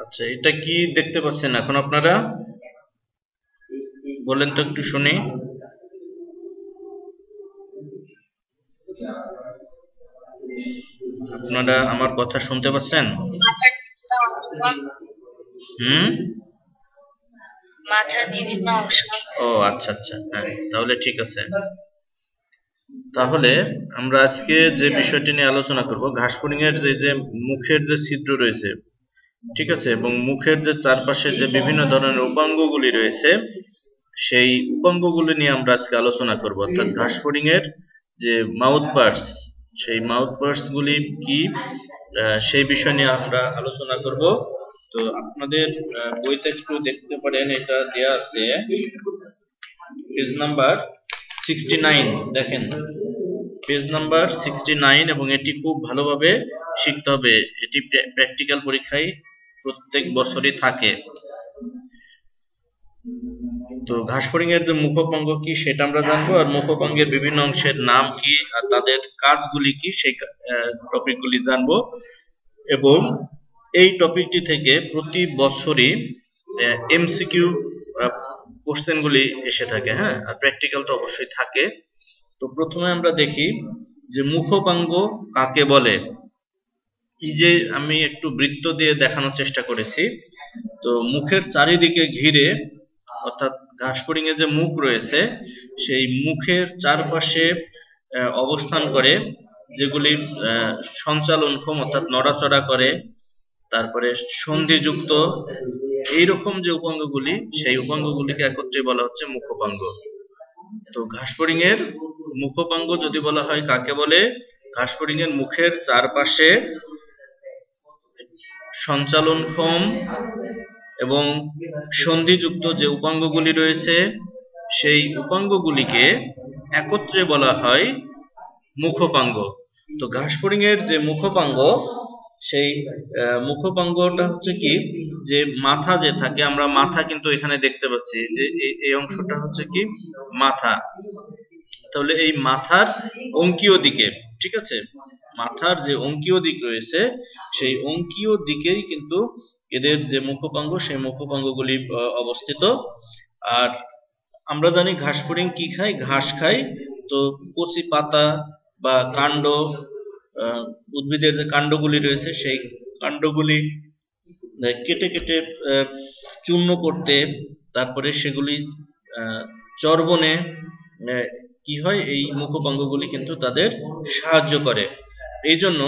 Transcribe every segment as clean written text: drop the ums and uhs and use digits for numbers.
আচ্ছা, এটা কি দেখতে পাচ্ছেন এখন আপনারা? বলেন তো একটু শুনি। আপনারা আমার কথা শুনতে পাচ্ছেন? মাথার বিভিন্ন অংশ। ও আচ্ছা আচ্ছা, হ্যাঁ, তাহলে ঠিক আছে। তাহলে আমরা আজকে যে বিষয়টি নিয়ে আলোচনা করব, ঘাসফড়িং এর যে মুখের যে ছিদ্র রয়েছে, ঠিক আছে, এবং মুখের যে চারপাশে যে বিভিন্ন ধরনের উপাঙ্গগুলি রয়েছে, সেই উপাঙ্গগুলি নিয়ে আমরা আজকে আলোচনা করব। অর্থাৎ ঘাসফড়িং এর যে মাউথ পার্টস, সেই মাউথ পার্টস গুলি কি, সেই বিষয় নিয়ে আমরা আলোচনা করব। তো আপনাদের বইতে একটু দেখতে পারেন, এটা দেয়া আছে পেজ নাম্বার 69। দেখেন পেজ নাম্বার 69, এবং এটি খুব ভালোভাবে শিখতে হবে। এটি প্র্যাকটিক্যাল পরীক্ষায় প্রত্যেক বছরই থাকে। তো ঘাসফড়িং এর যে মুখোপাঙ্গ কি সেটা আমরা জানবো, আর মুখোপাঙ্গের বিভিন্ন অংশের নাম কি আর তাদের কাজগুলি কি সেই টপিকগুলি জানবো। এবং এই টপিকটি থেকে প্রতি বছরই এমসিকিউ কোশ্চেনগুলি এসে থাকে, হ্যাঁ, আর প্র্যাকটিক্যাল তো অবশ্যই থাকে। তো প্রথমে আমরা দেখি যে মুখোপাঙ্গ কাকে বলে। এই যে আমি একটু বৃত্ত দিয়ে দেখানোর চেষ্টা করেছি। তো মুখের চারিদিকে ঘিরে, অর্থাৎ ঘাসফড়িং এর যে মুখ রয়েছে সেই মুখের চারপাশে অবস্থান করে যেগুলি সঞ্চালনক্ষম, অর্থাৎ নড়াচড়া করে, তারপরে সন্ধিযুক্ত, এইরকম যে উপাঙ্গগুলি, সেই উপাঙ্গগুলিকে একত্রে বলা হচ্ছে মুখোপাঙ্গ। তো ঘাসফড়িং এর মুখোপাঙ্গ যদি বলা হয় কাকে বলে, ঘাসফড়িং এর মুখের চারপাশে সঞ্চালনক্ষম এবং সন্ধিযুক্ত যে উপাঙ্গগুলি রয়েছে সেই উপাঙ্গগুলিকে একত্রে বলা হয় মুখোপাঙ্গ। তো ঘাসফড়িং এর যে মুখোপাঙ্গ, সেই মুখোপাঙ্গটা হচ্ছে কি, যে মাথা যে থাকে, আমরা মাথা কিন্তু এখানে দেখতে পাচ্ছি যে এই অংশটা হচ্ছে কি মাথা। তাহলে এই মাথার অঙ্কীয় দিকে, ঠিক আছে, মাথার যে অঙ্কীয় দিক রয়েছে সেই অঙ্কীয় দিকেই কিন্তু এদের যে মুখোপাঙ্গ, সেই মুখোপাঙ্গগুলি অবস্থিত। আর আমরা জানি ঘাসফড়িং কি খায়, ঘাস খায়। তো কচি পাতা বা কাণ্ড, উদ্ভিদের যে কাণ্ডগুলি রয়েছে সেই কাণ্ডগুলি কেটে কেটে চূর্ণ করতে, তারপরে সেগুলি চর্বণে কি হয়, এই মুখোপাঙ্গগুলি কিন্তু তাদের সাহায্য করে। এই জন্য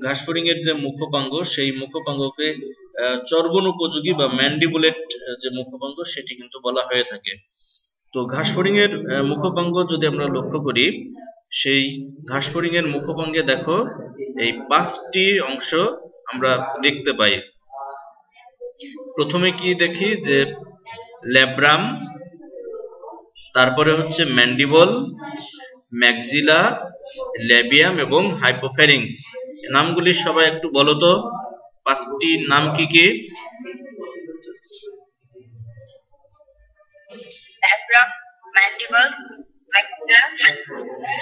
ঘাসফড়িং এর যে মুখোপাঙ্গ, সেই মুখোপাঙ্গকে চর্বণ উপযোগী বা ম্যান্ডিবুলেট যে মুখোপাঙ্গ সেটি কিন্তু বলা হয়ে থাকে। তো ঘাসফড়িং এর মুখোপাঙ্গ যদি আমরা লক্ষ্য করি, সেই ঘাসফড়িং এর মুখোপাঙ্গে দেখো এই 5টি অংশ আমরা দেখতে পাই। প্রথমে কি দেখি যে ল্যাব্রাম, তারপরে হচ্ছে ম্যান্ডিবল, ম্যাক্সিলা, ল্যাবিয়াম এবং হাইপোফ্যারিংস। নামগুলি সবাই একটু বলো তো, 5টি নাম কি কি? Labrum, mandible, maxilla,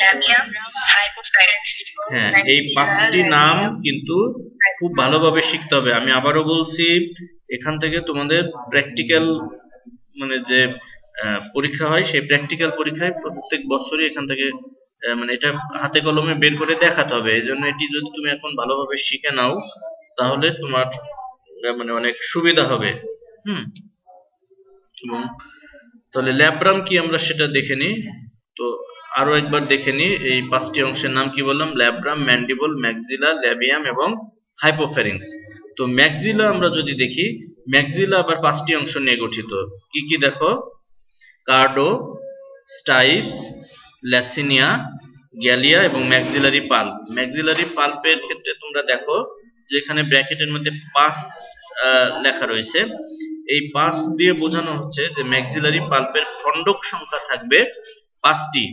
labium, hypopharynx. হ্যাঁ, এই 5টি নাম কিন্তু খুব ভালোভাবে শিখতে হবে। আমি আবারও বলছি, এখান থেকে তোমাদের প্র্যাকটিক্যাল মানে যে পরীক্ষা হয়, সেই প্র্যাকটিক্যাল পরীক্ষায় প্রত্যেক বছরই এখান থেকে মানে এটা হাতে কলমে বের করে দেখাতে হবে। এই জন্য এটি যদি তুমি এখন ভালোভাবে শিখে নাও তাহলে তোমার মানে অনেক সুবিধা হবে। এবং তাহলে ল্যাব্রাম কি আমরা সেটা দেখে নিই। তো আরো একবার দেখে নিই, এই 5টি অংশের নাম কি বললাম, ল্যাব্রাম, ম্যান্ডিবল, ম্যাক্সিলা, ল্যাবিয়াম এবং হাইপোফ্যারিংস। তো ম্যাক্সিলা আমরা যদি দেখি, ম্যাক্সিলা আবার 5টি অংশ নিয়ে গঠিত। কি কি দেখো, কার্ডো, স্টাইপস, ল্যাসিনিয়া, গ্যালিয়া এবং ম্যাক্সিলারি পাল্প। ম্যাক্সিলারি পাল্পের ক্ষেত্রে তোমরা দেখো যে এখানে ব্র্যাকেটের মধ্যে 5 লেখা রয়েছে। এই 5 দিয়ে বোঝানো হচ্ছে যে ম্যাক্সিলারি পাল্পের খণ্ডক সংখ্যা থাকবে 5টি।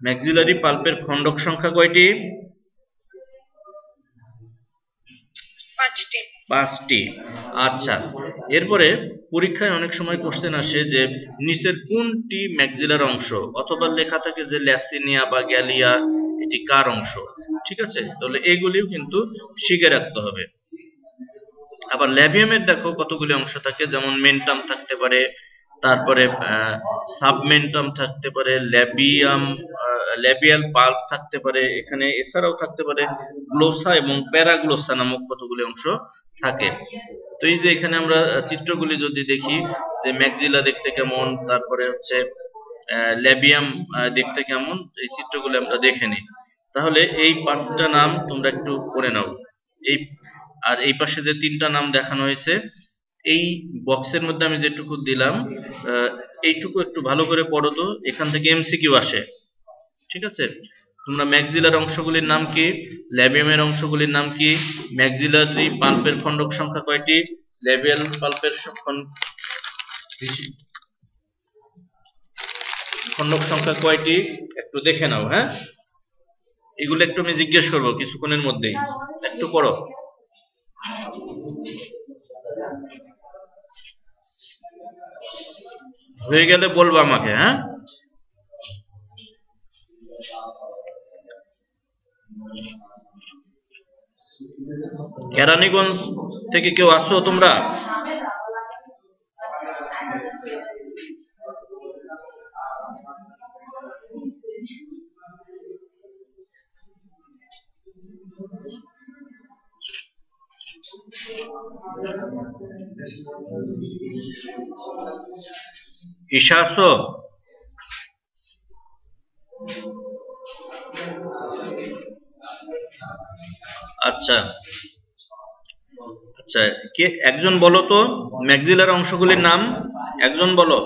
ম্যাক্সিলারি পাল্পের খণ্ডক সংখ্যা কয়টি? 5টি। আচ্ছা, এরপরে পরীক্ষায় অনেক সময় কোশ্চেন আসে যে নিচের কোনটি ম্যাক্সিলার অংশ, অথবা লেখা থাকে যে ল্যাসিনিয়া বা গ্যালিয়া এটি কার অংশ। ঠিক আছে, তাহলে এইগুলিও কিন্তু শিখে রাখতে হবে। আবার ল্যাবিয়ামের দেখো কতগুলি অংশ থাকে, যেমন মেন্টাম থাকতে পারে, তারপরে সাবমেন্টাম থাকতে পারে, ল্যাবিয়াল পাল্প থাকতে পারে এখানে, এছাড়াও থাকতে পারে গ্লোসা এবং প্যারাগ্লোসা নামক কতগুলি অংশ থাকে। তো এই যে এখানে আমরা চিত্রগুলি যদি দেখি যে ম্যাক্সিলা দেখতে কেমন, তারপরে হচ্ছে ল্যাবিয়াম দেখতে কেমন, এই চিত্রগুলি আমরা দেখে নিই। তাহলে এই 5টা নাম তোমরা একটু পড়ে নাও। আর এই পাশে যে 3টা নাম দেখানো হয়েছে, এই বক্সের মধ্যে আমি যেটুকু দিলাম এইটুকু একটু ভালো করে পড়ো তো, এখান থেকে এমসিকিউ আসে। ঠিক আছে, তোমরা ম্যাক্সিলার অংশগুলির নাম কি, ল্যাবিয়ামের অংশগুলির নাম কি, ম্যাক্সিলারি পাল্পের খণ্ডক সংখ্যা কয়টি, ল্যাবিয়াল পাল্পের খণ্ডক সংখ্যা কয়টি একটু দেখে নাও। হ্যাঁ, এগুলো একটু আমি জিজ্ঞেস করবো কিছুক্ষণের মধ্যেই, একটু পড়ো। হয়ে গেলে বলবো আমাকে। হ্যাঁ, কেরানীগঞ্জ থেকে কেউ আসো তোমরা? ঈশা আসো? আচ্ছা আচ্ছা, কে একজন বলো তো ম্যাক্সিলার অংশগুলির নাম, একজন বলো।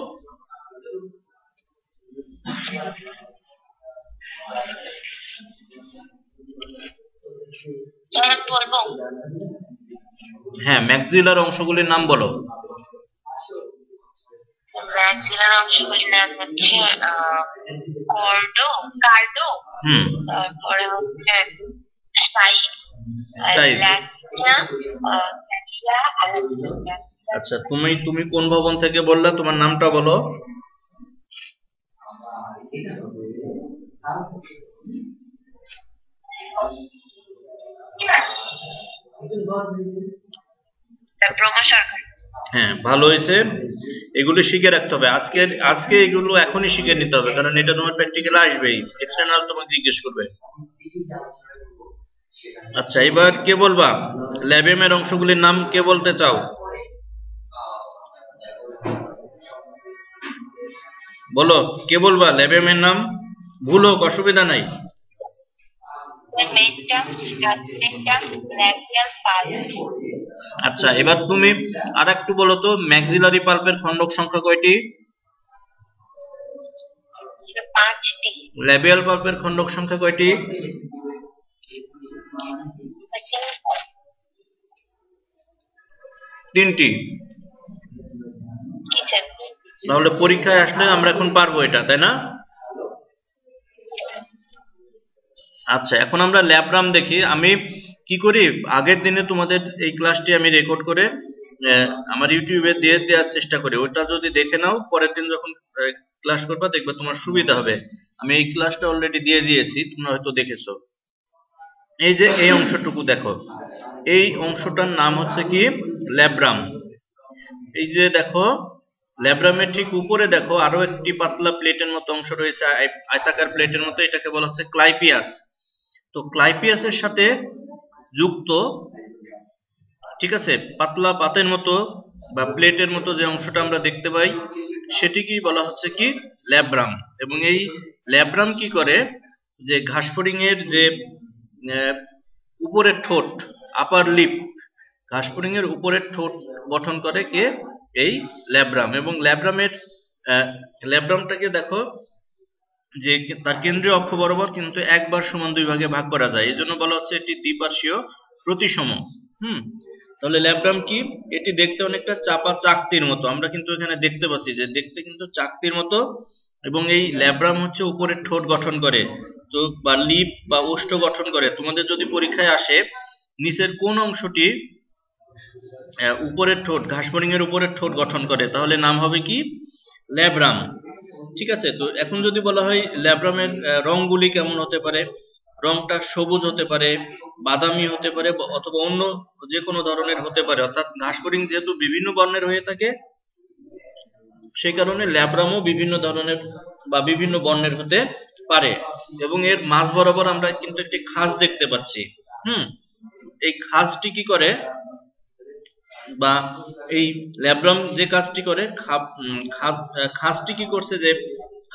হ্যাঁ, ম্যাক্সিলার অংশগুলির নাম বলো। ম্যাক্সিলার অংশগুলির নাম হচ্ছে কার্ডো, তারপরে হচ্ছে আচ্ছা, তুমি কোন ভবন থেকে বললা, তোমার নামটা বলো। হ্যাঁ, ভালো হয়েছে, এগুলো শিখে রাখতে হবে। আজকে এগুলো এখনই শিখে নিতে হবে, কারণ এটা তোমার প্র্যাকটিক্যালে আসবেই, এক্সটার্নাল তোমাকে জিজ্ঞেস করবে। আচ্ছা, এবার কে বলবা ল্যাবিয়ামের অংশগুলির নাম, কে বলতে চাও? বলো, কে বলবা ল্যাবিয়ামের নাম? ভুল হোক, অসুবিধা নাই। আচ্ছা, এবার তুমি আর একটু বলো তো ম্যাক্সিলারি পাল্পের খণ্ডক সংখ্যা কয়টি? 5টি। ল্যাবিয়াল পাল্পের খণ্ডক সংখ্যা কয়টি? 3টি। তাহলে পরীক্ষায় আসলে আমরা এখন পারবো এটা, তাই না? আচ্ছা, এখন আমরা ল্যাব্রাম দেখি। আমি কি করি, আগের দিনে তোমাদের এই ক্লাসটি আমি রেকর্ড করে আমার ইউটিউবে দিয়ে দেওয়ার চেষ্টা করি। ওটা যদি দেখে নাও, পরের দিন যখন ক্লাস করবা দেখবে তোমার সুবিধা হবে। আমি এই ক্লাসটা অলরেডি দিয়ে দিয়েছি, তোমরা হয়তো দেখেছো। এই যে এই অংশটুকু দেখো, এই অংশটার নাম হচ্ছে কি ল্যাব্রাম। এই যে দেখো, ল্যাব্রামের ঠিক উপরে দেখো আরো একটি পাতলা প্লেটের মতো অংশ রয়েছে, আয়তাকার প্লেটের মতো, এটাকে বলা হচ্ছে ক্লাইপিয়াস। তো ক্লাইপিয়াসের সাথে যুক্ত, ঠিক আছে, পাতলা পাতের মতো বা প্লেটের মতো যে অংশটা আমরা দেখতে পাই সেটিকেই বলা হচ্ছে কি ল্যাব্রাম। এবং এই ল্যাব্রাম কি করে, যে ঘাসফড়িং এর যে উপরের ঠোঁট, আপার লিপ, ঘাসফড়িং এর উপরের ঠোঁট গঠন করে কে, এই ল্যাব্রাম। এবং ল্যাব্রামটাকে দেখো যে তার কেন্দ্রীয় অক্ষ বরাবর কিন্তু একবার সমান 2 ভাগে ভাগ করা যায়, এই জন্য বলা হচ্ছে এটি দ্বিপার্শ্বীয় প্রতিসম। তাহলে ল্যাব্রাম কি, এটি দেখতে অনেকটা চাপা চাকতির মতো, আমরা কিন্তু এখানে দেখতে পাচ্ছি যে দেখতে কিন্তু চাকতির মতো। এবং এই ল্যাব্রাম হচ্ছে উপরের ঠোঁট গঠন করে, তো বা লিপ বা ওষ্ঠ গঠন করে। তোমাদের যদি পরীক্ষায় আসে নিচের কোন অংশটি উপরের ঠোঁট, ঘাসফড়িং এর উপরের ঠোঁট গঠন করে, তাহলে নাম হবে কি? ল্যাব্রাম। ঠিক আছে, তো এখন যদি বলা হয় ল্যাব্রামের রংগুলি কেমন হতে পারে, রংটা সবুজ হতে পারে, বাদামি হতে পারে, অথবা অন্য যে কোনো ধরনের হতে পারে। অর্থাৎ ঘাসফড়িং যেহেতু বিভিন্ন বর্ণের হয়ে থাকে, সেই কারণে ল্যাব্রামও বিভিন্ন ধরনের বা বিভিন্ন বর্ণের হতে পারে। এবং এর মাঝ বরাবর আমরা কিন্তু একটি খাঁজ দেখতে পাচ্ছি। এই খাঁজটি কি করে, বা এই ল্যাব্রাম যে কাজটি করে, খাঁজটি কি করছে, যে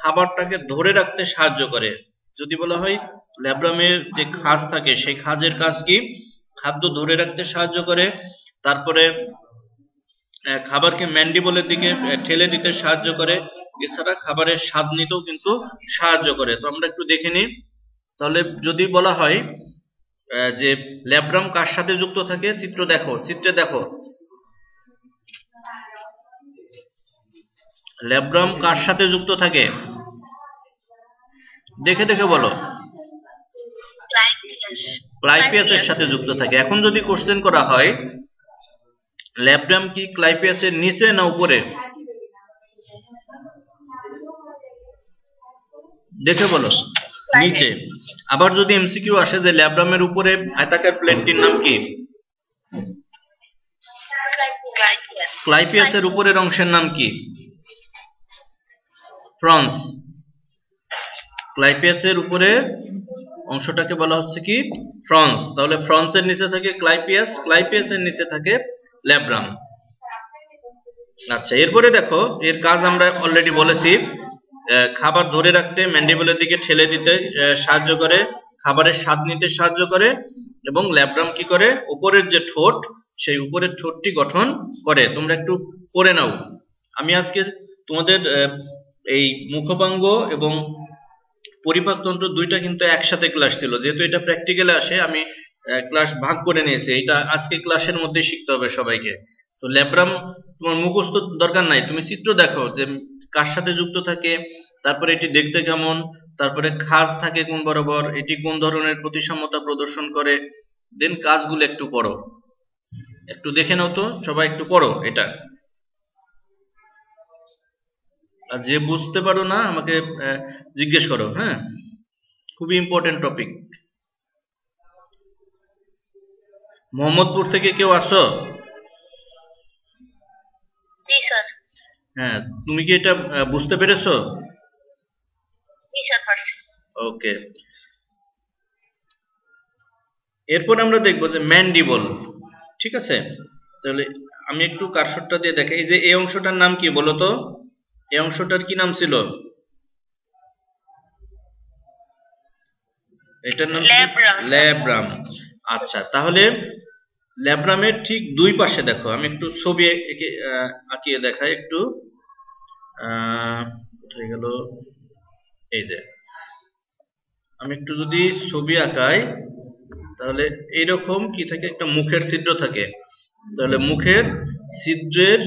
খাবারটাকে ধরে রাখতে সাহায্য করে। যদি বলা হয় ল্যাব্রামের যে খাঁজ থাকে, সেই খাঁজের কাজ কি? খাদ্য ধরে রাখতে সাহায্য করে, তারপরে খাবারকে ম্যান্ডিবলের দিকে ঠেলে দিতে সাহায্য করে, এছাড়া খাবারের স্বাদ নিতেও কিন্তু সাহায্য করে। তো আমরা একটু দেখে নিই। তাহলে যদি বলা হয় যে ল্যাব্রাম কার সাথে যুক্ত থাকে, চিত্রে দেখো ল্যাব্রাম কার সাথে যুক্ত থাকে, দেখে বলো। ক্লাইপিয়াসের সাথে যুক্ত থাকে। এখন যদি কোশ্চেন করা হয় ল্যাব্রাম কি ক্লাইপিয়াসের নিচে না উপরে, দেখে বলো। নিচে। আবার যদি এমসিকিউ আসে যে ল্যাব্রামের উপরে আয়তাকার প্লেটটির নাম কি? ক্লাইপিয়াসের উপরের অংশের নাম কি? ফ্রন্স। ক্লাইপিয়াসের উপরের অংশটাকে বলা হচ্ছে কি? ফ্রন্স। তাহলে ফ্রন্সের নিচে থাকে ক্লাইপিয়াস, ক্লাইপিয়াসের নিচে থাকে ল্যাব্রাম। আচ্ছা, এরপরে দেখো এর কাজ আমরা অলরেডি বলেছি। খাবার ধরে রাখতে, ম্যান্ডিবলের দিকে ঠেলে দিতে সাহায্য করে, খাবারের স্বাদ নিতে সাহায্য করে, এবং ল্যাব্রাম কি করে? উপরের যে ঠোঁট, সেই উপরের ঠোঁটটি গঠন করে। তোমরা একটু পড়ে নাও। আমি আজকে তোমাদের এই মুখপাঙ্গ এবং পরিপাকতন্ত্র দুইটা কিন্তু একসাথে ক্লাস ছিল। যেহেতু এটা প্র্যাকটিক্যালে আসে, আমি ক্লাস ভাগ করে নিয়েছি। এটা আজকে ক্লাসের মধ্যে শিখতে হবে সবাইকে। তো ল্যাব্রাম তোমার মুখস্থ দরকার নাই, তুমি চিত্র দেখো যে কার সাথে যুক্ত থাকে, তারপরে এটি দেখতে কেমন, তারপরে খাঁজ থাকে কোন বরাবর, এটি কোন ধরনের প্রতিসাম্যতা প্রদর্শন করে, দেন কাজগুলো একটু পড়ো, একটু দেখে নাও তো সবাই, একটু পড়ো এটা। আর যে বুঝতে পারো না আমাকে জিজ্ঞেস করো। হ্যাঁ, খুবই ইম্পর্টেন্ট টপিক। মোহাম্মদপুর থেকে কেউ আসো? জি স্যার। হ্যাঁ, তুমি কি এটা বুঝতে পেরেছো? জি স্যার, পারছি। ওকে। এরপর আমরা দেখবো যে ম্যান্ডিবল। ঠিক আছে, তাহলে আমি একটু কারশরটা দিয়ে দেখাই। এই যে এই অংশটার নাম কি বলো তো? এই অংশটার কি নাম ছিল? এটার নাম ল্যাব্রাম। আচ্ছা, তাহলে ল্যাব্রামের ঠিক দুই পাশে দেখো, আমি একটু ছবি আঁকিয়ে দেখাই একটু। কোথায় গেল? এই যে আমি একটু যদি ছবি আঁকাই, তাহলে এইরকম কি থাকে? একটা মুখের ছিদ্র থাকে। তাহলে মুখের ছিদ্রের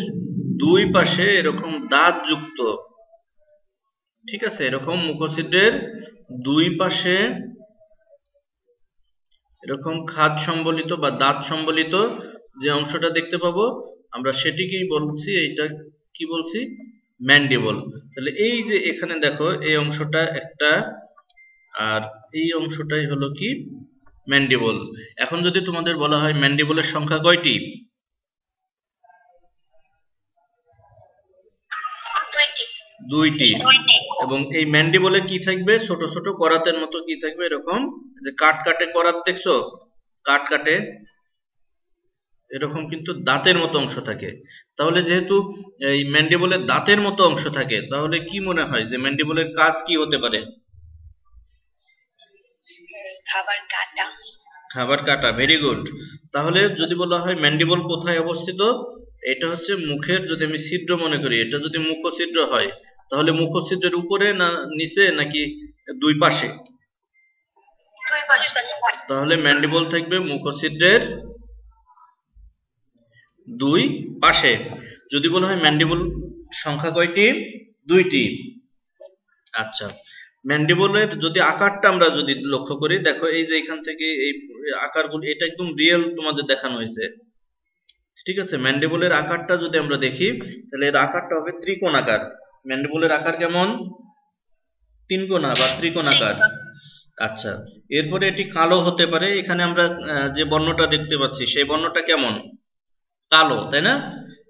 দুই পাশে এরকম দাঁত যুক্ত। ঠিক আছে, এরকম মুখছিদ্রের দুই পাশে এরকম খাদ সম্বলিত বা দাঁত সম্বলিত যে অংশটা দেখতে পাবো আমরা, সেটিকেই বলছি, এইটা কি বলছি? ম্যান্ডিবল। তাহলে এই যে এখানে দেখো এই অংশটা একটা, আর এই অংশটাই হলো কি? ম্যান্ডিবল। এখন যদি তোমাদের বলা হয় ম্যান্ডিবলের সংখ্যা কয়টি? দুইটি। এবং এই ম্যান্ডিবলে কি থাকবে? ছোট ছোট করাতের মতো কি থাকবে? এরকম যে কাটে করাত দেখছো, কাটে এরকম কিন্তু দাঁতের মতো অংশ থাকে। তাহলে যেহেতু এই ম্যান্ডিবলের দাঁতের মতো অংশ থাকে, তাহলে কি মনে হয় যে ম্যান্ডিবলের কাজ কি হতে পারে? খাবার কাটা। Very good. তাহলে যদি বলা হয় ম্যান্ডিবল কোথায় অবস্থিত, এটা হচ্ছে মুখের, যদি আমি ছিদ্র মনে করি, এটা যদি মুখছিদ্র হয়, তাহলে মুখছিদ্রের উপরে না নিচে নাকি দুই পাশে? তাহলে ম্যান্ডিবল থাকবে মুখছিদ্রের দুই পাশে। যদি বলা হয় ম্যান্ডিবল সংখ্যা কয়টি? দুইটি। আচ্ছা, ম্যান্ডিবলের যদি আকারটা আমরা যদি লক্ষ্য করি, দেখো এই যে এখান থেকে এই আকারগুলো, এটা একদম রিয়েল তোমাদের দেখানো হয়েছে। ঠিক আছে, ম্যান্ডিবলের আকারটা যদি আমরা দেখি তাহলে এর আকারটা হবে ত্রিকোণাকার। ম্যান্ডিবলের আকার কেমন? তিনকোণা বা ত্রিকোণাকার। আচ্ছা, এরপরে এটি কালো হতে পারে। এখানে আমরা যে বর্ণটা দেখতে পাচ্ছি সেই বর্ণটা কেমন? কালো, তাই না?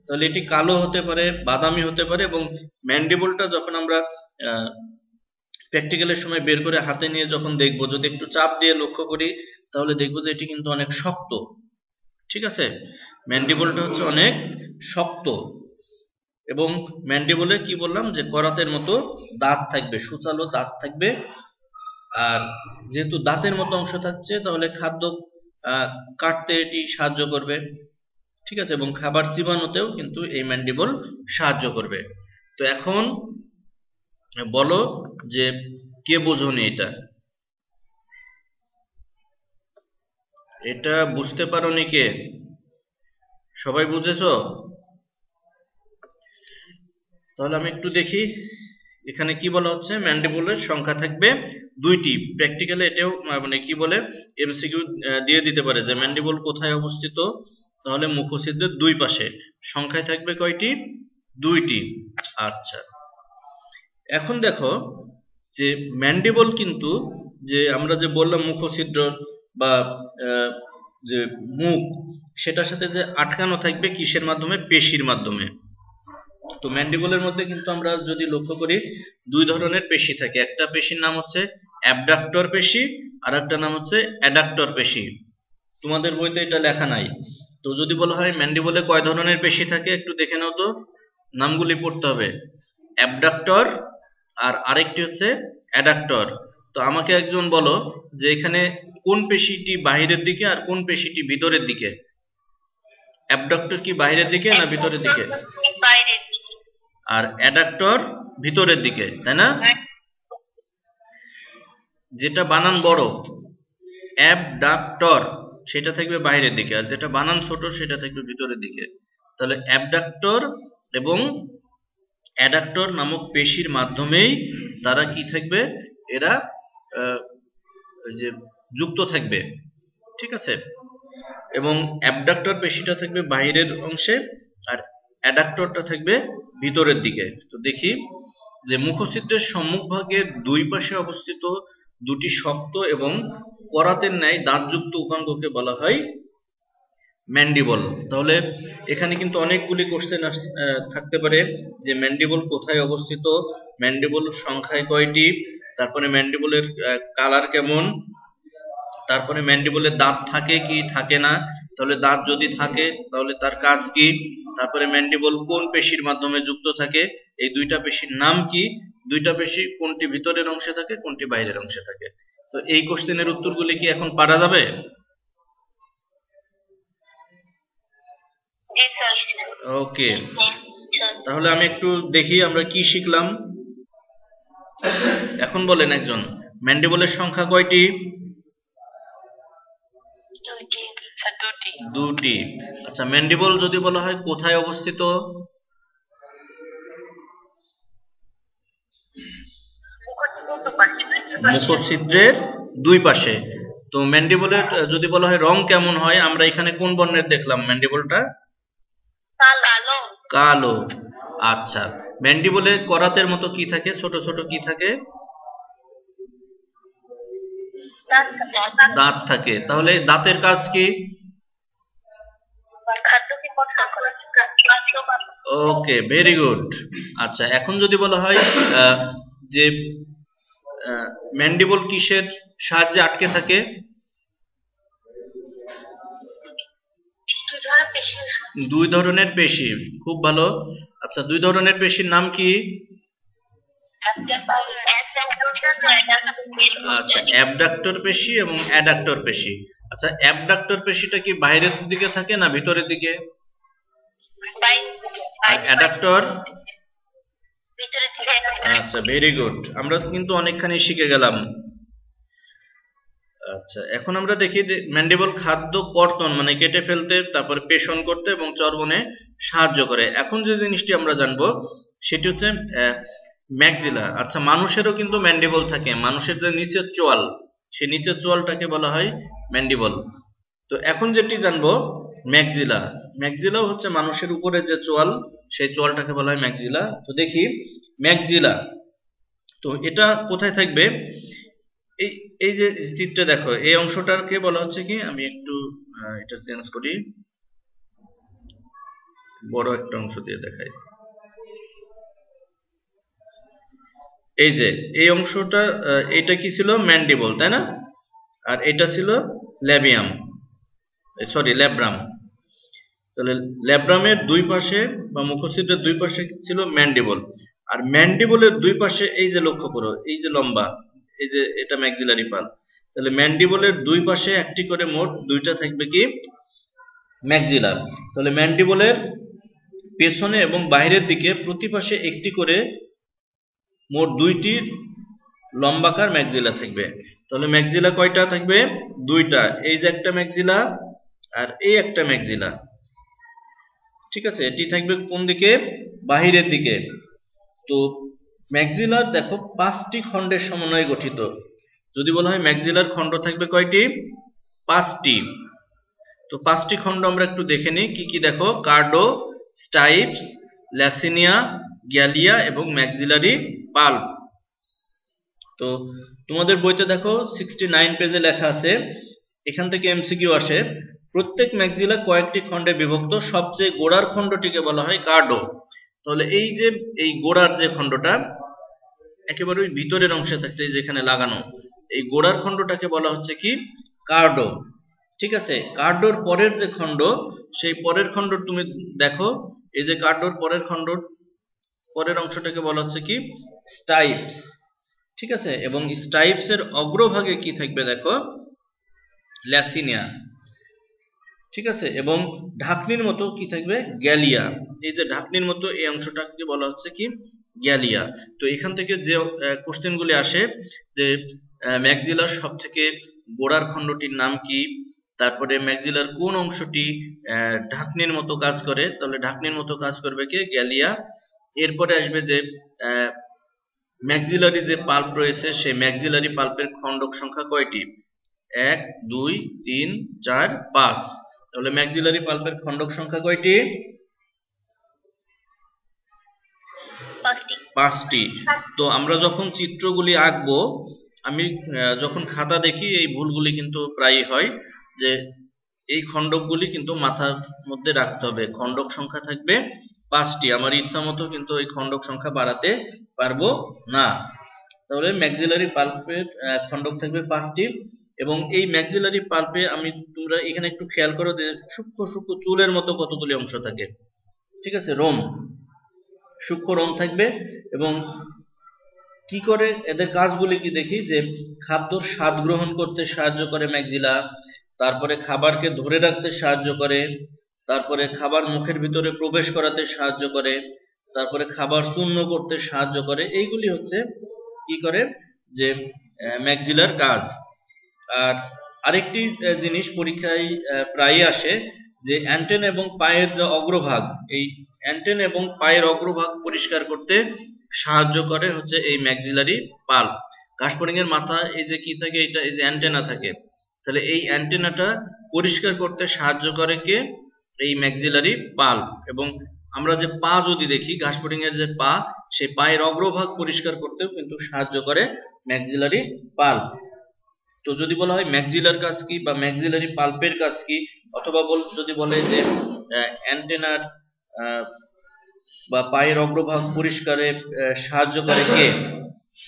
তাহলে এটি কালো হতে পারে, বাদামি হতে পারে। এবং ম্যান্ডিবলটা যখন আমরা প্র্যাকটিক্যালের সময় বের করে হাতে নিয়ে যখন দেখব, যদি একটু চাপ দিয়ে লক্ষ্য করি তাহলে দেখব যে এটি কিন্তু অনেক শক্ত। ঠিক আছে, ম্যান্ডিবলটা হচ্ছে অনেক শক্ত। এবং ম্যান্ডিবলে কি বললাম যে করাতের মতো দাঁত থাকবে, সূচালো দাঁত থাকবে। আর যেহেতু দাঁতের মতো অংশ থাকছে তাহলে খাদ্য কাটতে এটি সাহায্য করবে। ঠিক আছে, এবং খাবার চিবানোতেও কিন্তু এই ম্যান্ডিবল সাহায্য করবে। তো এখন বলো যে কে বোঝোনি এটা? এটা বুঝতে পারোনি কে? সবাই বুঝেছো? তাহলে আমি একটু দেখি এখানে কি বলা হচ্ছে। ম্যান্ডিবলের সংখ্যা থাকবে দুইটি। প্র্যাকটিক্যালি এটাও মানে কি বলে এমসিকিউ দিয়ে দিতে পারে যে ম্যান্ডিবল কোথায় অবস্থিত। তাহলে মুখছিদ্রের দুই পাশে। সংখ্যায় থাকবে কয়টি? দুইটি। আচ্ছা, এখন দেখো যে ম্যান্ডিবল কিন্তু যে আমরা যে বললাম মুখছিদ্র বা যে মুখ, সেটার সাথে যে আটকানো থাকবে কিসের মাধ্যমে? পেশির মাধ্যমে। তো ম্যান্ডিবলের মধ্যে কিন্তু আমরা যদি লক্ষ্য করি দুই ধরনের পেশি থাকে। একটা পেশির নাম হচ্ছে অ্যাবডাক্টর পেশি, আর একটা নাম হচ্ছে অ্যাডাক্টর পেশি। তোমাদের বইতে এটা লেখা নাই। তো যদি বলা হয় ম্যান্ডিবলে কয় ধরনের পেশি থাকে একটু দেখে নাও তো, নামগুলি পড়তে হবে। অ্যাবডাক্টর আর আরেকটি হচ্ছে অ্যাডাক্টর। তো আমাকে একজন বলো যে এখানে কোন পেশিটি বাহিরের দিকে আর কোন পেশিটি ভিতরের দিকে? অ্যাবডাক্টর কি বাহিরের দিকে না ভিতরের দিকে? বাইরের দিকে। আর অ্যাডাক্টর ভিতরের দিকে, তাই না? যেটা বানান বড় অ্যাবডাক্টর সেটা থাকবে বাইরের দিকে, আর যেটা বানান ছোট সেটা থাকবে ভিতরের দিকে। তাহলে অ্যাবডাক্টর এবং অ্যাডাক্টর নামক পেশির মাধ্যমেই তারা কি থাকবে? এরা যে যুক্ত থাকবে। ঠিক আছে, এবং অ্যাবডাক্টর পেশিটা থাকবে বাইরের অংশে আর অ্যাডাক্টরটা থাকবে ভিতরের দিকে। তো দেখি যে মুখছিদ্রের সম্মুখভাগের দুই পাশে অবস্থিত দুটি শক্ত এবং করাতের ন্যায় দাঁতযুক্ত উপাঙ্গকে বলা হয় ম্যান্ডিবল। তাহলে এখানে কিন্তু অনেকগুলি কোশ্চেন থাকতে পারে যে ম্যান্ডিবল কোথায় অবস্থিত, ম্যান্ডিবল সংখ্যায় কয়টি, তারপরে ম্যান্ডিবলের কালার কেমন, তারপরে ম্যান্ডিবলের দাঁত থাকে কি থাকে না, তাহলে দাঁত যদি থাকে তাহলে তার কাজ কি, তারপরে ম্যান্ডিবল কোন পেশির মাধ্যমে যুক্ত থাকে, এই দুইটা পেশির নাম কি, দুইটা পেশি কোনটি ভিতরের অংশে থাকে কোনটি বাইরের অংশে থাকে। তো এই কোশ্চেনের উত্তরগুলি কি এখন পারা যাবে? ওকে, তাহলে আমি একটু দেখি আমরা কি শিখলাম। এখন বলেন একজন, ম্যান্ডিবলের সংখ্যা কয়টি? দুটি। আচ্ছা, ম্যান্ডিবল যদি বলা হয় কোথায় অবস্থিত? মুখছিদ্রের দুই পাশে। তো ম্যান্ডিবলের যদি বলা হয় রং কেমন হয়, আমরা এখানে কোন বর্ণের দেখলাম ম্যান্ডিবলটা? কালো। কালো। আচ্ছা, ম্যান্ডিবলে করাতের মতো কি থাকে, ছোট ছোট কি থাকে? দাঁত থাকে। তাহলে দাঁতের কাজ কি? ওকে, ভেরি গুড। আচ্ছা, এখন যদি বলা হয় যে ম্যান্ডিবল কিসের সাহায্যে আটকে থাকে? দুই ধরনের পেশি। খুব ভালো। আচ্ছা, দুই ধরনের পেশির নাম কি? আচ্ছা, অ্যাবডাক্টর পেশি এবং অ্যাডাক্টর পেশি। আচ্ছা, অ্যাবডাক্টর পেশিটা কি বাইরের দিকে থাকে না ভিতরের দিকে? আর অ্যাডাক্টর? আচ্ছা, ভেরি গুড। আমরা কিন্তু অনেকখানি শিখে গেলাম। আচ্ছা, এখন আমরা দেখি ম্যান্ডিবল খাদ্য কর্তন মানে কেটে ফেলতে, তারপর পেষণ করতে এবং চর্বণে সাহায্য করে। এখন যে জিনিসটি আমরা জানবো সেটি হচ্ছে ম্যাক্সিলা। আচ্ছা, মানুষেরও কিন্তু ম্যান্ডিবল থাকে। মানুষের যে নিচের চোয়াল, সেই নিচের চোয়ালটাকে বলা হয় ম্যান্ডিবল। তো এখন যেটি জানবো ম্যাক্সিলা। ম্যাক্সিলাও হচ্ছে মানুষের উপরে যে চোয়াল, সেই চোয়ালটাকে বলা হয় ম্যাক্সিলা। তো দেখি ম্যাক্সিলা, তো এটা কোথায় থাকবে? এই এই যে চিত্রে দেখো, এই অংশটাকে বলা হচ্ছে কি, আমি একটু এটা চেঞ্জ করি, বড় একটা অংশ দিয়ে দেখাই। এই যে এই অংশটা, এটা কি ছিল? ম্যান্ডিবল, তাই না? আর এটা ছিল ল্যাবিয়াম, সরি ল্যাব্রাম। তাহলে ল্যাব্রামের দুই পাশে বা মুখছিদ্রের দুই পাশে ছিল ম্যান্ডিবল, আর ম্যান্ডিবলের দুই পাশে এই যে লক্ষ্য করো, এই যে লম্বা, এই যে এটা ম্যাক্সিলারি পাল্প। তাহলে ম্যান্ডিবলের দুই পাশে একটি করে মোট দুইটা থাকবে কি? ম্যাক্সিলা। তাহলে ম্যান্ডিবলের পেছনে এবং বাইরের দিকে প্রতি পাশে একটি করে মোট দুইটি লম্বাকার ম্যাক্সিলা থাকবে। তাহলে ম্যাক্সিলা কয়টা থাকবে? দুইটা। এই যে একটা ম্যাক্সিলা আর এই একটা ম্যাক্সিলা, ঠিক আছে? এটি থাকবে কোন দিকে? বাহিরের দিকে। তো ম্যাক্সিলার দেখো 5টি খণ্ডের সমন্বয়ে গঠিত। যদি বলা হয় ম্যাক্সিলার খণ্ড থাকবে কয়টি? 5টি। তো 5টি খণ্ড আমরা একটু দেখে নিই কি কি। দেখো, কার্ডো, স্টাইপস, ল্যাসিনিয়া, গ্যালিয়া এবং ম্যাক্সিলারি পাল্প। তো তোমাদের বইতে দেখো 69 পেজে লেখা আছে, এখান থেকে এমসিকিউ আসে। প্রত্যেক ম্যাক্সিলা কয়েকটি খণ্ডে বিভক্ত, সবচেয়ে গোড়ার খণ্ডটিকে বলা হয় কার্ডো। তাহলে এই যে এই গোড়ার যে খণ্ডটা একেবারে ওই ভিতরের অংশে থাকছে, এই যেখানে লাগানো, এই গোড়ার খণ্ডটাকে বলা হচ্ছে কি? কার্ডো। ঠিক আছে? কার্ডোর পরের যে খণ্ড, সেই পরের খণ্ড তুমি দেখো, এই যে কার্ডোর পরের খণ্ড, পরের অংশটাকে বলা হচ্ছে কি? স্টাইপস। ঠিক আছে? এবং স্টাইপস এর অগ্রভাগে কি থাকবে দেখো? ল্যাসিনিয়া। ঠিক আছে? এবং ঢাকনির মতো কি থাকবে? গ্যালিয়া। এই যে ঢাকনির মতো এই অংশটাকে বলা হচ্ছে কি? গ্যালিয়া। তো এখান থেকে যে কোশ্চেনগুলি আসে যে ম্যাক্সিলার সবথেকে গোড়ার খণ্ডটির নাম কি, তারপরে ম্যাক্সিলার কোন অংশটি ঢাকনির মতো কাজ করে, তাহলে ঢাকনির মতো কাজ করবে কি? গ্যালিয়া। এরপরে আসবে যে ম্যাক্সিলারি যে পাল্প রয়েছে, সেই ম্যাক্সিলারি পাল্পের খণ্ডক সংখ্যা কয়টি? 1, 2, 3, 4, 5। তাহলে ম্যাক্সিলারি পাল্পের খণ্ডক সংখ্যা কয়টি? 5টি। তো আমরা যখন চিত্রগুলি আঁকবো, আমি যখন খাতা দেখি, এই ভুলগুলি কিন্তু প্রায়ই হয়, যে এই খণ্ডকগুলি কিন্তু মাথার মধ্যে রাখতে হবে। খণ্ডক সংখ্যা থাকবে 5টি। আমার ইচ্ছা মতো কিন্তু এই খণ্ডক সংখ্যা বাড়াতে পারবো না। তাহলে ম্যাক্সিলারি পাল্পের খণ্ডক থাকবে 5টি। এবং এই ম্যাক্সিলারি পাল্পে তোমরা এখানে একটু খেয়াল করো যে সূক্ষ্ম সূক্ষ্ম চুলের মতো কতগুলি অংশ থাকে। ঠিক আছে? রোম, সূক্ষ্ম রোম থাকবে। এবং কি করে এদের কাজগুলি কি দেখি, যে খাদ্যর স্বাদ গ্রহণ করতে সাহায্য করে ম্যাক্সিলা, তারপরে খাবারকে ধরে রাখতে সাহায্য করে, তারপরে খাবার মুখের ভিতরে প্রবেশ করাতে সাহায্য করে, তারপরে খাবার চূর্ণ করতে সাহায্য করে। এইগুলি হচ্ছে কি করে, যে ম্যাক্সিলার কাজ। আর আরেকটি জিনিস পরীক্ষায় প্রায়ই আসে, যে অ্যান্টেন এবং পায়ের যে অগ্রভাগ, এই অ্যান্টেন এবং পায়ের অগ্রভাগ পরিষ্কার করতে সাহায্য করে হচ্ছে এই ম্যাক্সিলারি পাল্প। ঘাসফড়িং এর মাথায় এই যে কি থাকে, এটা এই যে অ্যান্টেনা থাকে। তাহলে এই অ্যান্টেনাটা পরিষ্কার করতে সাহায্য করে কে? এই ম্যাক্সিলারি পাল্প। এবং আমরা যে পা যদি দেখি, ঘাসফড়িং এর যে পা, সেই পায়ের অগ্রভাগ পরিষ্কার করতেও কিন্তু সাহায্য করে ম্যাক্সিলারি পাল্প। তো যদি বলা হয় ম্যাক্সিলার কাজ কি বা ম্যাক্সিলারি পাল্পের কাজ কি, অথবা যদি বলে যে অ্যান্টেনার বা পায়ের অগ্রভাগ পরিষ্কারে সাহায্য করে কে,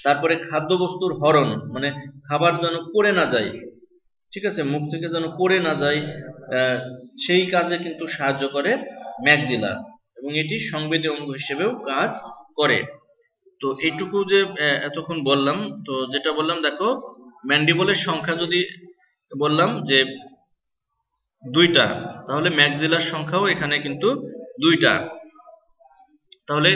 তারপরে খাদ্যবস্তুর হরণ, মানে খাবার যেন পড়ে না যায়, ঠিক আছে, মুখ থেকে যেন পড়ে না যায়, সেই কাজে কিন্তু সাহায্য করে ম্যাক্সিলা, এবং এটি সংবেদী অঙ্গ হিসেবেও কাজ করে। তো এইটুকু যে এতক্ষণ বললাম, তো যেটা বললাম দেখো, ম্যান্ডিবলের সংখ্যা যদি বললাম যে 2টা, তাহলে ম্যাক্সিলার সংখ্যাও এখানে কিন্তু 2টা। তাহলে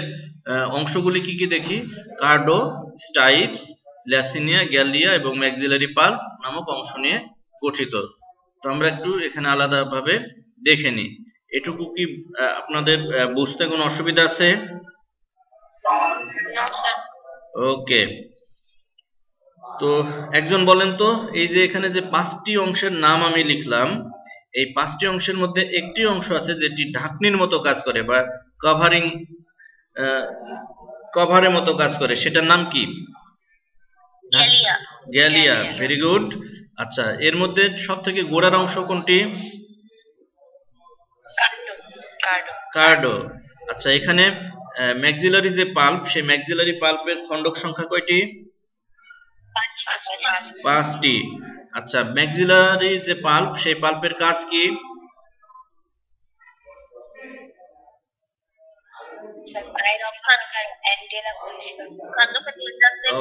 অংশগুলি কি কি দেখি? কার্ডো, স্টাইপস, ল্যাসিনিয়া, গ্যালিয়া এবং ম্যাক্সিলারি পাল্প নামক অংশ নিয়ে গঠিত। তো আমরা একটু এখানে আলাদাভাবে দেখে নিই। এটুকু কি আপনাদের বুঝতে কোনো অসুবিধা আছে? ওকে। তো একজন বলেন তো, এই যে এখানে যে 5টি অংশের নাম আমি লিখলাম, এই 5টি অংশের মধ্যে একটি অংশ আছে যেটি ঢাকনির মতো কাজ করে বা কভারের মতো কাজ করে, সেটার নাম কি? গ্যালিয়া। Galea, very good. আচ্ছা, এর মধ্যে সবথেকে গোড়ার অংশ কোনটি? কার্ডো। আচ্ছা, এখানে ম্যাক্সিলারি যে পাল্প, সেই ম্যাক্সিলারি পাল্পের খণ্ডক সংখ্যা কয়টি? 5টি। আচ্ছা, ম্যাক্সিলারি যে পাল্প, সেই পাল্পের কাজ কি?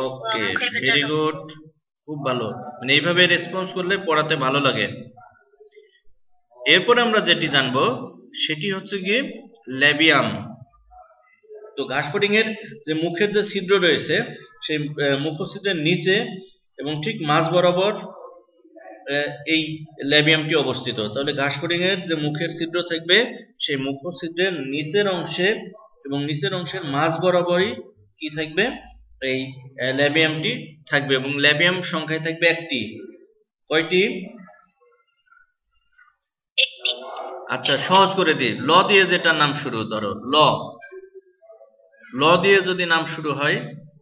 ওকে, ভেরি গুড, খুব ভালো। মানে এইভাবে রেসপন্স করলে পড়াতে ভালো লাগে। এরপর আমরা যেটি জানবো সেটি হচ্ছে কি ল্যাবিয়াম। তো ঘাসফড়িং এর যে মুখের যে ছিদ্র রয়েছে, সেই মুখছিদ্রের নিচে এবং ঠিক মাঝ বরাবর এই ল্যাবিয়ামটি অবস্থিত। তাহলে ঘাসফড়িং এর যে মুখের ছিদ্র থাকবে, সেই মুখছিদ্রের নিচের অংশে এবং নিচের অংশের মাঝ বরাবরই কি থাকবে? এই ল্যাবিয়ামটি থাকবে এবং ল্যাবিয়াম সংখ্যায় থাকবে একটি। কয়টি? আচ্ছা, সহজ করে দিই, ল দিয়ে যেটা নাম শুরু, ধরো ল দিয়ে যদি নাম শুরু হয়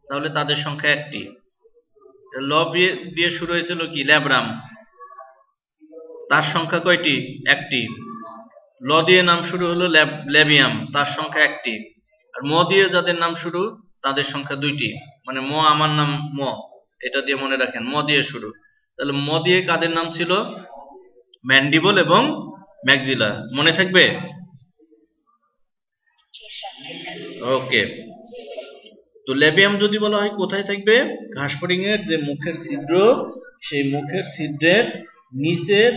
তাহলে তাদের সংখ্যা একটি। ল দিয়ে শুরু হয়েছিল কি? ল্যাব্রাম, তার সংখ্যা কয়টি? একটি। ল দিয়ে নাম শুরু হলো ল্যাবিয়াম, তার সংখ্যা একটি। আর ম দিয়ে যাদের নাম শুরু তাদের সংখ্যা দুইটি। মানে ম, আমার নাম ম, এটা দিয়ে মনে রাখেন, ম দিয়ে শুরু। তাহলে ম দিয়ে কাদের নাম ছিল? ম্যান্ডিবল এবং ম্যাক্সিলা, মনে থাকবে? ওকে। তো ল্যাবিয়াম যদি বলা হয় কোথায় থাকবে? ঘাসফড়িং এর যে মুখের ছিদ্র, সেই মুখের ছিদ্রের নিচের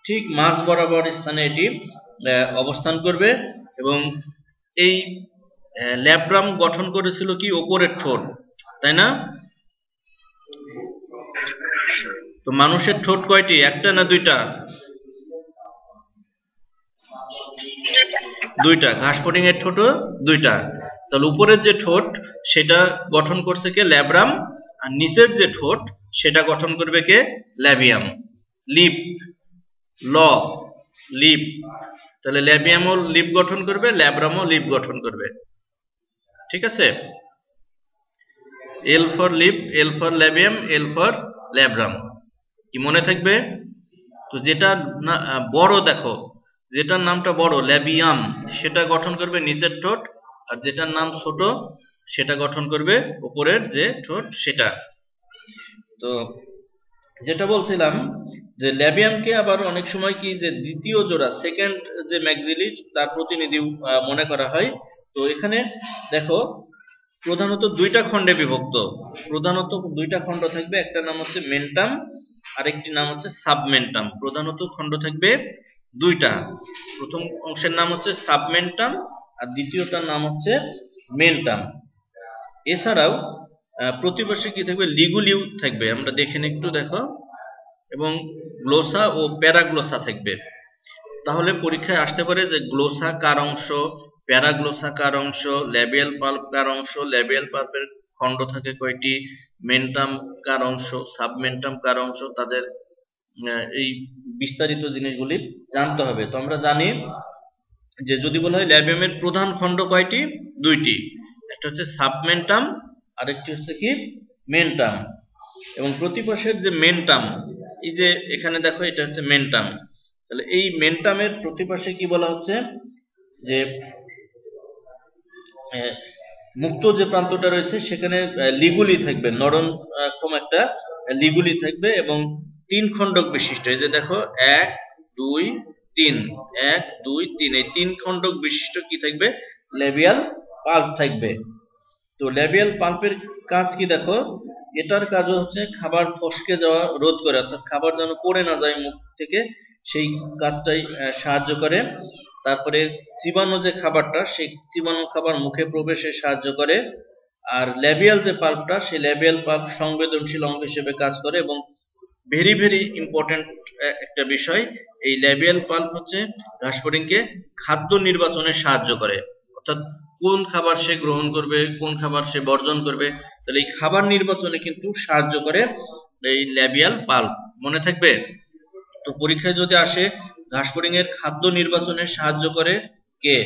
ঠিক মাঝ বরাবর স্থানে এটি অবস্থান করবে। এবং এই ল্যাব্রাম গঠন করেছিল কি? ওপরের ঠোঁট, তাই না? তো মানুষের ঠোঁট কয়টি? একটা না দুইটা? দুইটা। ঘাসফড়িং এর ঠোঁটও দুইটা। তাহলে উপরের যে ঠোঁট সেটা গঠন করছে কে? ল্যাব্রাম। আর নিচের যে ঠোঁট সেটা গঠন করবে কে? ল্যাবিয়াম। Lip, lip. তাহলে ল্যাবিয়ামও লিপ গঠন করবে, ল্যাব্রামও লিপ গঠন করবে। ঠিক আছে? L for lip, L for labium, L for labrum. কি মনে থাকবে? তো যেটা বড়, দেখো যেটার নামটা বড় ল্যাবিয়াম, সেটা গঠন করবে নিচের ঠোঁট, আর যেটার নাম ছোট সেটা গঠন করবে উপরের যে ঠোঁট সেটা। তো যেটা বলছিলাম যে ল্যাবিয়ামকে আবার অনেক সময় কি যে দ্বিতীয় জোড়া, সেকেন্ড যে ম্যাক্সিলি, তার প্রতিনিধি মনে করা হয়। তো এখানে দেখো প্রধানত দুইটা খণ্ডে বিভক্ত, প্রধানত দুইটা খণ্ড থাকবে, একটা নাম হচ্ছে মেন্টাম, আরেকটি নাম হচ্ছে সাবমেন্টাম। প্রধানত খণ্ড থাকবে দুইটা, প্রথম অংশের নাম হচ্ছে সাবমেন্টাম আর দ্বিতীয়টার নাম হচ্ছে মেন্টাম। এছাড়াও প্রতিপাশে কি থাকবে? লিগুলিউ থাকবে, আমরা দেখেন একটু দেখো, এবং গ্লোসা ও প্যারাগ্লোসা থাকবে। তাহলে পরীক্ষায় আসতে পারে যে গ্লোসা কার অংশ, প্যারাগ্লোসা কার অংশ, ল্যাবিয়াল পাল্প কার অংশ, ল্যাবিয়াল পাল্পের খণ্ড থাকে কয়টি, মেন্টাম কার অংশ, সাবমেন্টাম কার অংশ, তাদের এই বিস্তারিত জিনিসগুলি জানতে হবে। তো আমরা জানি যে যদি বলা হয় ল্যাবিয়ামের প্রধান খণ্ড কয়টি? দুইটি, একটা হচ্ছে সাবমেন্টাম, আরেকটি হচ্ছে কি মেন্টাম। এবং প্রতিপাশের যে মেন্টাম, এই যে এখানে দেখো এটা হচ্ছে মেন্টাম, তাহলে এই মেন্টামের প্রতিপাশে কি বলা হচ্ছে যে মুক্ত যে প্রান্তটা রয়েছে সেখানে লিগুলি থাকবে, নরম একটা লিগুলি থাকবে এবং 3 খণ্ডক বিশিষ্ট। এই যে দেখো 1 2 3, 1 2 3, এই 3 খণ্ডক বিশিষ্ট কি থাকবে? ল্যাবিয়াল পাল্প থাকবে। তো ল্যাবিয়াল পাল্পের কাজ কি দেখো, এটার কাজ হচ্ছে খাবার ফসকে যাওয়া রোধ করে, অর্থাৎ খাবার যেন পড়ে না যায় মুখ থেকে, সেই কাজটাই সাহায্য করে। তারপরে চিবানো যে খাবারটা, সেই চিবানো খাবার মুখে প্রবেশে সাহায্য করে। আর ল্যাবিয়াল যে পাল্পটা, সেই ল্যাবিয়াল পাল্প সংবেদনশীল অঙ্গ হিসেবে কাজ করে। এবং ভেরি ভেরি ইম্পর্টেন্ট একটা বিষয়, এই ল্যাবিয়াল পাল্প হচ্ছে ঘাসফড়িংকে খাদ্য নির্বাচনে সাহায্য করে, অর্থাৎ কোন খাবার সে গ্রহণ করবে, কোন খাবার সে বর্জন করবে, তাহলে এই খাবার নির্বাচনে কিন্তু সাহায্য করে এই ল্যাবিয়াল পাল্প, মনে থাকবে। তো পরীক্ষায় যদি আসে ঘাসফড়িং এর খাদ্য নির্বাচনে সাহায্য করে কে?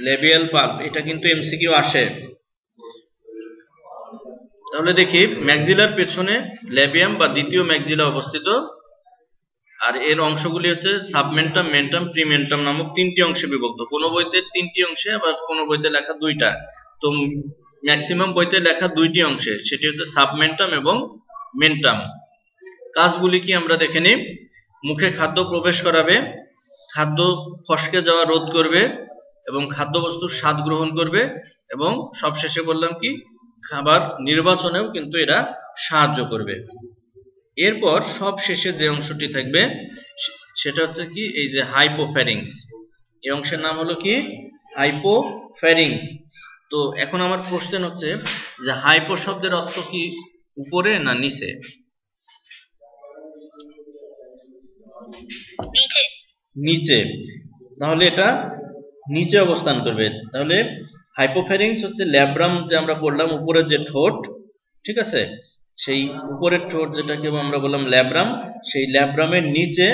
Labial pulp. এটা কিন্তু এমসিকিউ আসে। তাহলে দেখি, ম্যাক্সিলার পেছনে লেবিয়াম বা দ্বিতীয় ম্যাক্সিলা অবস্থিত, আর এর অংশগুলি হচ্ছে সাবমেন্টাম, মেন্টাম, প্রিমেন্টাম নামক তিনটি অংশে বিভক্ত। কোনো বইতে তিনটি অংশে, আবার কোনো বইতে লেখা দুইটা। তো ম্যাক্সিমাম বইতে লেখা দুইটি অংশে, সেটি হচ্ছে সাবমেন্টাম এবং মেন্টাম। কাজগুলি কি আমরা দেখে নিই। মুখে খাদ্য প্রবেশ করাবে, খাদ্য ফসকে যাওয়া রোধ করবে, এবং খাদ্যবস্তুর স্বাদ গ্রহণ করবে, এবং সবশেষে বললাম কি, খাবার নির্বাচনেও কিন্তু এরা সাহায্য করবে। এরপর সব শেষে যে অংশটি থাকবে সেটা হচ্ছে কি, এই যে হাইপোফ্যারিংস। এই অংশের নাম হলো কি, হাইপোফ্যারিংস। তো এখন আমার কোশ্চেন হচ্ছে যে হাইপো শব্দের অর্থ কি উপরে না নিচে? নিচে। তাহলে এটা নিচে অবস্থান করবে। তাহলে হাইপোফ্যারিংস হচ্ছে ল্যাব্রাম, যে আমরা পড়লাম উপরের যে ঠোঁট, ঠিক আছে, সেই উপরের ঠোঁট যেটাকে আমরা বললাম ল্যাব্রাম, সেই ল্যাব্রামের নিচে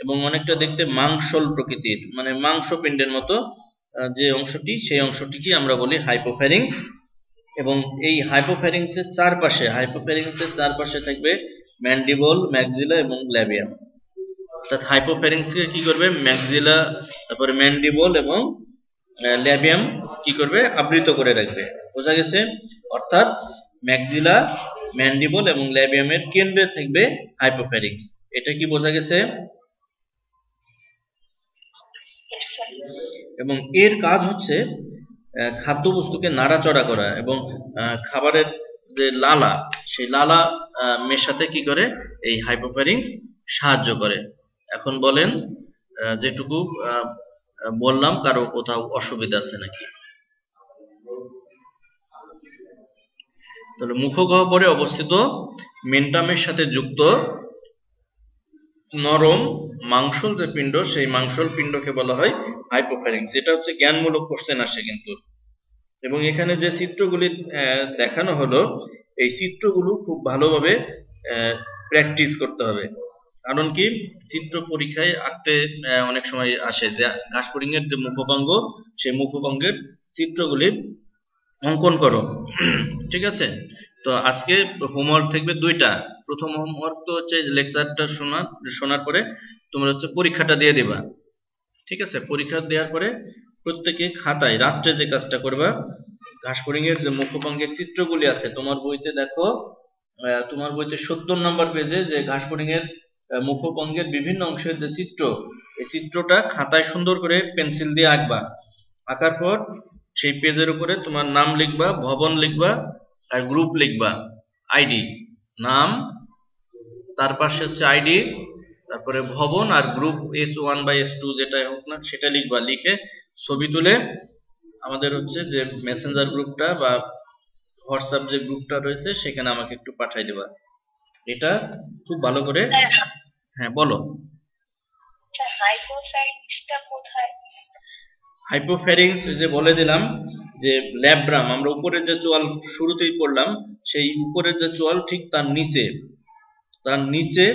এবং অনেকটা দেখতে মাংসল প্রকৃতির, মানে মাংসপিণ্ডের মতো যে অংশটি, সেই অংশটিকে আমরা বলি হাইপোফ্যারিংস। এবং এই হাইপোফ্যারিংসের চারপাশে থাকবে ম্যান্ডিবল, ম্যাক্সিলা এবং ল্যাবিয়াম। অর্থাৎ হাইপোফ্যারিংসকে কি করবে, ম্যাক্সিলা, তারপরে ম্যান্ডিবল এবং ল্যাবিয়াম কি করবে, আবৃত করে রাখবে। বোঝা গেছে? অর্থাৎ ম্যাক্সিলা, ম্যান্ডিবল এবং ল্যাবিয়ামের কেন্দ্রে থাকবে হাইপোফ্যারিংস। এটা কি বোঝা গেছে? এবং এর কাজ হচ্ছে খাদ্যবস্তুকে নাড়াচড়া করা, এবং খাবারের যে লালা, সেই লালা মেশাতে কি করে, এই হাইপোফ্যারিংস সাহায্য করে। এখন বলেন, যেটুকু বললাম কারো কোথাও অসুবিধা আছে নাকি? তাহলে মুখগহ্বরে অবস্থিত মেন্টামের সাথে যুক্ত নরম মাংসল যে পিণ্ড, সেই মাংসল পিণ্ডকে বলা হয় হাইপোফ্যারিংস। এটা হচ্ছে জ্ঞানমূলক কোশ্চেন আসে কিন্তু। এবং এখানে যে চিত্রগুলি দেখানো হলো, এই চিত্রগুলো খুব ভালোভাবে প্র্যাকটিস করতে হবে। কারণ কি, চিত্র পরীক্ষায় আঁকতে অনেক সময় আসে যে ঘাসফড়িং এর যে মুখভঙ্গ, সেই মুখভঙ্গের চিত্রগুলি অঙ্কন করো। ঠিক আছে? তো আজকে হোমওয়ার্ক থাকবে দুইটা। প্রথম হোমওয়ার্ক তো হচ্ছে লেকচারটা শোনার পরে তোমরা হচ্ছে পরীক্ষাটা দিয়ে দিবা। ঠিক আছে? পরীক্ষা দেওয়ার পরে প্রত্যেকে খাতায় রাত্রে যে কাজটা করবা, ঘাসফড়িং এর যে মুখভঙ্গের চিত্রগুলি আছে, তোমার বইতে দেখো, তোমার বইতে 70 নম্বর পেজে যে ঘাসফড়িং এর মুখভঙ্গের বিভিন্ন অংশের যে চিত্র, এই চিত্রটা খাতায় সুন্দর করে পেন্সিল দিয়ে আঁকবা। আঁকার পর সেই পেজের উপরে তোমার নাম লিখবা, ভবন লিখবা, আর গ্রুপ লিখবা। আইডি, নাম, তার পাশে হচ্ছে আইডি, তারপরে ভবন, আর গ্রুপ S1 বা S2 যেটা হোক না সেটা লিখবা। লিখে ছবি তুলে আমাদের হচ্ছে যে মেসেঞ্জার গ্রুপটা বা হোয়াটসঅ্যাপ যে গ্রুপটা রয়েছে সেখানে আমাকে একটু পাঠিয়ে দেবা। এটা খুব ভালো করে। হ্যাঁ বলো। হাইপোফ্যারিংসটা কোথায়? হাইপোফ্যারিংস যে বলে দিলাম যে ল্যাব্রাম, আমরা উপরের যে চোয়াল শুরুতেই পড়লাম, সেই উপরের যে চোয়াল ঠিক তার নিচে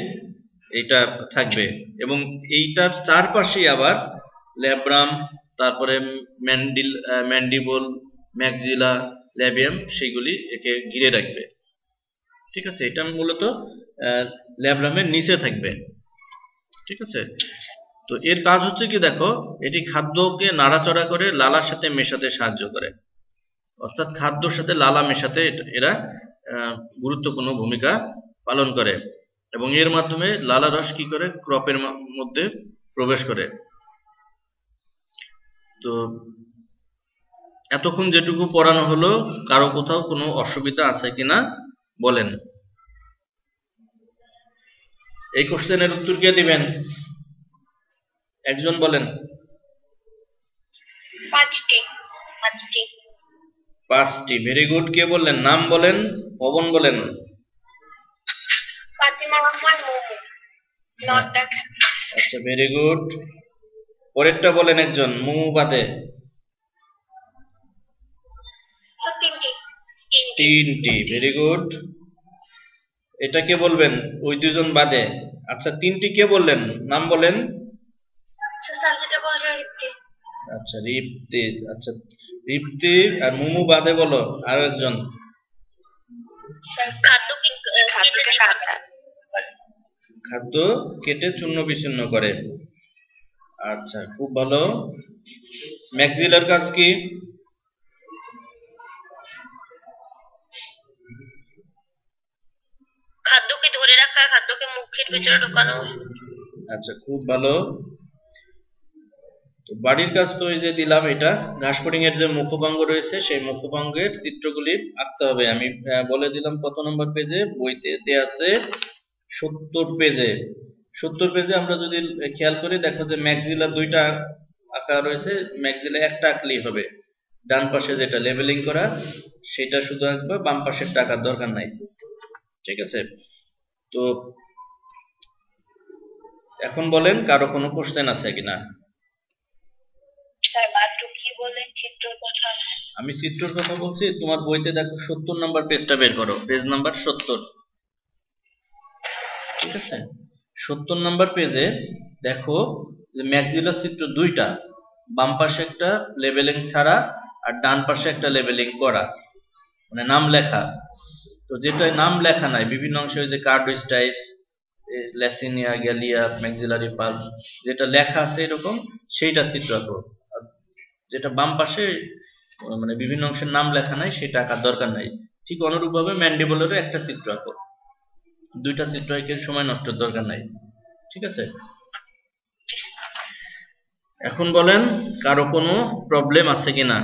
এটা থাকবে। এবং এইটার চারপাশেই আবার ল্যাব্রাম, তারপরে ম্যান্ডিবল, ম্যাক্সিলা, ল্যাবিয়াম, সেইগুলি একে ঘিরে রাখবে। ঠিক আছে? এটা মূলত ল্যাব্রামের নিচে থাকবে। ঠিক আছে? তো এর কাজ হচ্ছে কি, দেখো, এটি খাদ্যকে নাড়াচড়া করে লালার সাথে মেশাতে সাহায্য করে। অর্থাৎ খাদ্যর সাথে লালা মেশাতে এরা গুরুত্বপূর্ণ ভূমিকা পালন করে, এবং এর মাধ্যমে লালা রস কি করে, ক্রপের মধ্যে প্রবেশ করে। তো এতক্ষণ যেটুকু পড়ানো হলো, কারো কোথাও কোনো অসুবিধা আছে কিনা বলেন। এই কোশ্চেনের উত্তর কে দিবেন? একজন বলেন। 5টি। Very good. কে বললেন? নাম বলেন, ভবন বলেন। ফাতিমা রহমান মোমো। আচ্ছা, ভেরি গুড। পরেরটা বলেন একজন, মোমো বাদে। 3টি। Very good. এটা কে বলবেন ওই দুজন বাদে? আচ্ছা, তিনটি কে বললেন, নাম বলেন। স্যার সানজিদা বলছে রিপ্তি। আচ্ছা, রিপ্তি। আচ্ছা, রিপ্তি আর মুমু বাদে বলো আরো একজন। স্যার খাদ্য খাদ্যকে কাটা। খাদ্য কেটে চূর্ণ বিচূর্ণ করে। আচ্ছা, খুব ভালো। ম্যাক্সিলার কাজ কি? খাদ্যকে ধরে রাখা, খাদ্যকে মুখের ভিতরে ঢোকানো। আচ্ছা, খুব ভালো। তো বাড়ির কাজ তো এই যে দিলাম, এটা ঘাসফড়িং এর যে মুখপাঙ্গ রয়েছে সেই মুখপাঙ্গের চিত্রগুলি আঁকতে হবে। আমি বলে দিলাম কত নম্বর পেজে, বইতে দেয়া আছে 70 পেজে। 70 পেজে আমরা যদি খেয়াল করি, দেখো যে ম্যাক্সিলা দুইটা আঁকা রয়েছে, ম্যাক্সিলা একটা আঁকলেই হবে। ডান পাশে যেটা লেবেলিং করা সেটা শুধু আঁকবা, বাম পাশের টাকার দরকার নাই। ঠিক আছে? তো এখন বলেন কারো কোনো কোশ্চেন আছে কিনা। স্যার মাত্র কি বলেন চিত্রের কথা? আমি চিত্রের কথা বলছি, তোমার বইতে দেখো 70 নাম্বার পেজটা বের করো, পেজ নাম্বার 70। ঠিক আছে? 70 নাম্বার পেজে দেখো যে ম্যাক্সিলার চিত্র দুইটা, বাম পাশে একটা লেবেলিং ছাড়া আর ডান পাশে একটা লেবেলিং করা, মানে নাম লেখা। তো যেটা নাম লেখা নাই, বিভিন্ন অংশে যে কার্ডোস্টাইস, ল্যাসিনিয়া, গ্যালিয়া, ম্যাক্সিলারি পাল্প, যেটা লেখা আছে এরকম সেইটা চিত্র আঁকো। আর যেটা বাম পাশে মানে বিভিন্ন অংশের নাম লেখা নাই সেটা আঁকার দরকার নাই। ঠিক অনুরূপভাবে ম্যান্ডিবলেরও একটা চিত্র আঁকো, দুইটা চিত্র এঁকে সময় নষ্টের দরকার নাই। ঠিক আছে? এখন বলেন কারো কোনো প্রবলেম আছে কিনা।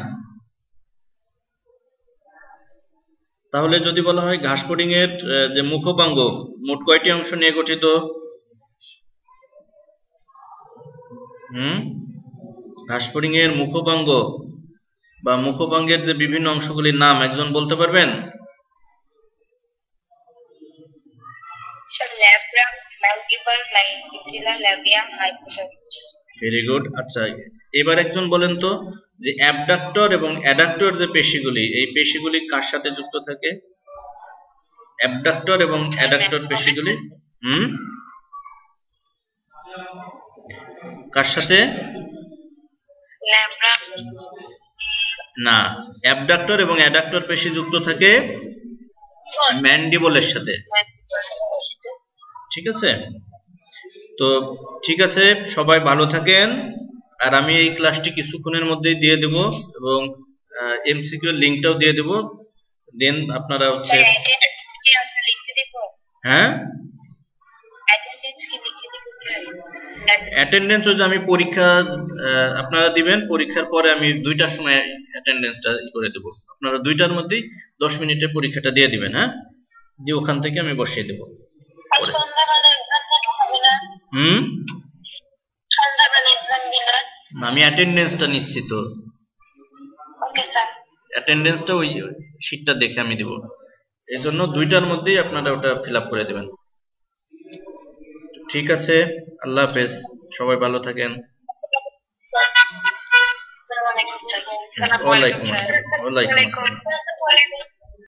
তাহলে যদি বলা হয় ঘাসফড়িং এর যে মুখপাঙ্গ মোট কয়টি অংশ নিয়ে গঠিত? ঘাসফড়িং এর মুখপাঙ্গ বা মুখপাঙ্গের যে বিভিন্ন অংশগুলির নাম একজন বলতে পারবেন? Very good. আচ্ছা, এবার একজন বলেন তো যে অ্যাবডাক্টর এবং অ্যাডাক্টর যে পেশিগুলি, এই পেশিগুলি কার সাথে যুক্ত থাকে? অ্যাবডাক্টর এবং অ্যাডাক্টর পেশিগুলি কার সাথে? না, অ্যাবডাক্টর এবং অ্যাডাক্টর পেশি যুক্ত থাকে ম্যান্ডিবলের সাথে। ঠিক আছে? তো ঠিক আছে, সবাই ভালো থাকেন। আর আমি এই ক্লাসটি কিছুক্ষণের মধ্যেই দিয়ে দেব এবং এমসিকিউ এর লিংকটাও দিয়ে দেব। দেন আপনারা হচ্ছে হ্যাঁ, অ্যাটেন্ডেন্স যদি আমি পরীক্ষা আপনারা দিবেন, পরীক্ষার পরে আমি 2টার সময় অ্যাটেন্ডেন্সটা করে দেব। আপনারা 2টার মধ্যেই 10 মিনিটের পরীক্ষাটা দিয়ে দিবেন। হ্যাঁ, দিয়ে ওখান থেকে আমি বসিয়ে দেব। আমি অ্যাটেন্ডেন্সটা নিচ্ছি, তো অ্যাটেন্ডেন্সটা ওই শীটটা দেখে আমি দেব। এই জন্য 2টার মধ্যেই আপনারা ওটা ফিল আপ করে দেবেন। ঠিক আছে, আল্লাহ হাফেজ, সবাই ভালো থাকেন। ওয়ালাইকুম আসসালাম।